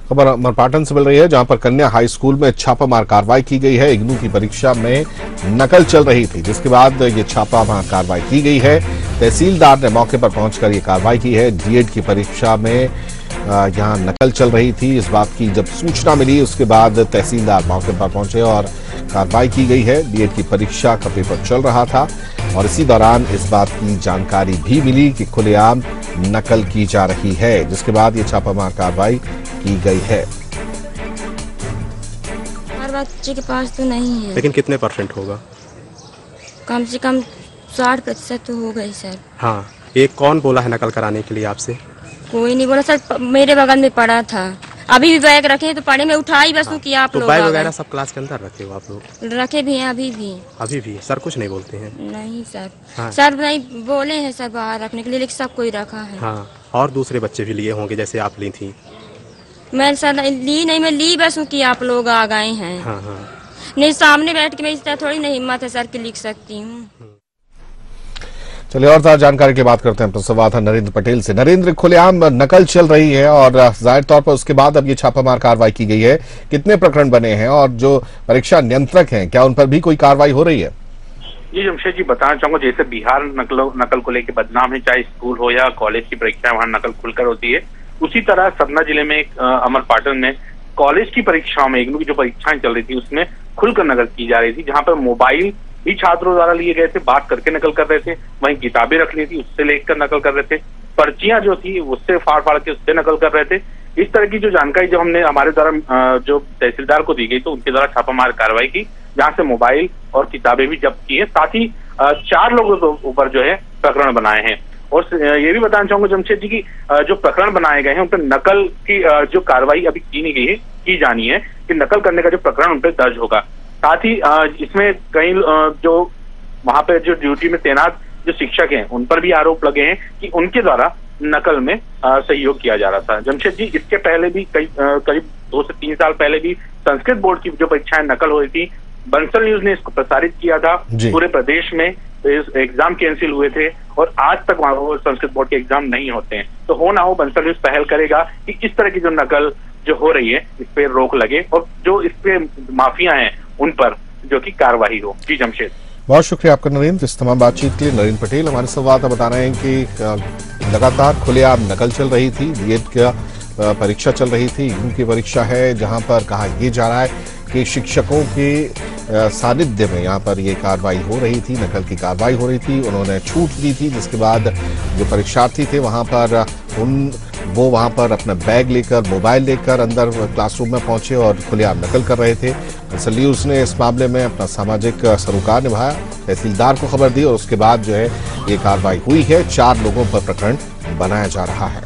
खबर अमरपाटन से मिल रही है, जहां पर कन्या हाई स्कूल में छापामार कार्रवाई की गई है। इग्नू की परीक्षा में नकल चल रही थी, जिसके बाद ये छापामार कार्रवाई की गई है। तहसीलदार ने मौके पर पहुंचकर ये कार्रवाई की है। डीएड की परीक्षा में यहां नकल चल रही थी। इस बात की जब सूचना मिली, उसके बाद तहसीलदार मौके पर पहुंचे और कार्रवाई की गई है। डीएड की परीक्षा का पेपर चल रहा था और इसी दौरान इस बात की जानकारी भी मिली कि खुलेआम नकल की जा रही है, जिसके बाद ये छापामार कार्रवाई की गई है। हर बच्चे के पास तो नहीं है, लेकिन कितने परसेंट होगा? कम से कम 60% तो होगा ही सर। हाँ, ये कौन बोला है नकल कराने के लिए आपसे? कोई नहीं बोला सर, मेरे बगल में पड़ा था। अभी भी बैग रखे तो पढ़े में उठाई बस कि आप तो लोग बैग वगैरह सब क्लास के अंदर रखे हो आप लोग? रखे भी हैं अभी भी। अभी भी सर कुछ नहीं बोलते हैं? नहीं सर। हाँ। सर नहीं बोले हैं सर बाहर रखने के लिए, लेकिन सब कोई रखा है। हाँ, और दूसरे बच्चे भी लिए होंगे जैसे आप ली थी? मैं सर ली नहीं, मैं ली बस कि आप लोग आ गए हैं। हाँ हाँ। नहीं, सामने बैठ के मैं इस तरह थोड़ी नहीं हिम्मत है सर की लिख सकती हूँ। चलिए और ताज़ा जानकारी की बात करते हैं अपना संवाददाता नरेंद्र पटेल से। नरेंद्र, खुलेआम नकल चल रही है और जाहिर तौर पर उसके बाद अब ये छापामार कार्रवाई की गई है। कितने प्रकरण बने हैं और जो परीक्षा नियंत्रक हैं, क्या उन पर भी कोई कार्रवाई हो रही है? जी जमशेद जी, बताना चाहूंगा, जैसे बिहार नकल को लेकर बदनाम है, चाहे स्कूल हो या कॉलेज की परीक्षा, वहां नकल खुलकर होती है। उसी तरह सतना जिले में अमरपाटन में कॉलेज की परीक्षाओं में इग्नू की जो परीक्षाएं चल रही थी उसमें खुलकर नकल की जा रही थी, जहां पर मोबाइल भी छात्रों द्वारा लिए गए थे, बात करके नकल कर रहे थे, वहीं किताबें रख ली थी उससे लेकर नकल कर रहे थे, पर्चियां जो थी उससे फाड़ फाड़ के उससे नकल कर रहे थे। इस तरह की जो जानकारी जो हमने हमारे द्वारा जो तहसीलदार को दी गई तो उनके द्वारा छापामार कार्रवाई की, जहां से मोबाइल और किताबें भी जब्त की है। साथ ही 4 लोगों के ऊपर जो है प्रकरण बनाए हैं। और ये भी बताना चाहूंगा जमशेद जी की जो प्रकरण बनाए गए हैं उन पर नकल की जो कार्रवाई अभी की नहीं गई है, की जानी है कि नकल करने का जो प्रकरण उन पर दर्ज होगा। साथ ही इसमें कई जो वहां पे जो ड्यूटी में तैनात जो शिक्षक हैं उन पर भी आरोप लगे हैं कि उनके द्वारा नकल में सहयोग किया जा रहा था। जमशेद जी, इसके पहले भी करीब 2 से 3 साल पहले भी संस्कृत बोर्ड की जो परीक्षाएं नकल हो रही थी, बंसल न्यूज ने इसको प्रसारित किया था। पूरे प्रदेश में एग्जाम कैंसिल हुए थे और आज तक वहां संस्कृत बोर्ड के एग्जाम नहीं होते हैं। तो हो ना हो बंसल न्यूज पहल करेगा कि इस तरह की जो नकल जो हो रही है इस पे रोक लगे और जो इस पे माफिया हैं उन पर जो की कार्रवाई हो। जी जमशेद, बहुत शुक्रिया आपका नरेंद्र, इस तमाम बातचीत के लिए। नरेंद्र पटेल हमारे संवाददाता बता रहे हैं कि लगातार खुलेआम नकल चल रही थी। डीएड का परीक्षा चल रही थी, इग्नू की परीक्षा है, जहां पर कहा यह जा रहा है कि शिक्षकों के सानिध्य में यहाँ पर ये कार्रवाई हो रही थी, नकल की कार्रवाई हो रही थी। उन्होंने छूट दी थी, जिसके बाद जो परीक्षार्थी थे वहां पर वो वहां पर अपना बैग लेकर, मोबाइल लेकर अंदर क्लासरूम में पहुंचे और खुलेआम नकल कर रहे थे। बंसल न्यूज ने इस मामले में अपना सामाजिक सरोकार निभाया, तहसीलदार को खबर दी और उसके बाद जो है ये कार्रवाई हुई है। 4 लोगों पर प्रकरण बनाया जा रहा है।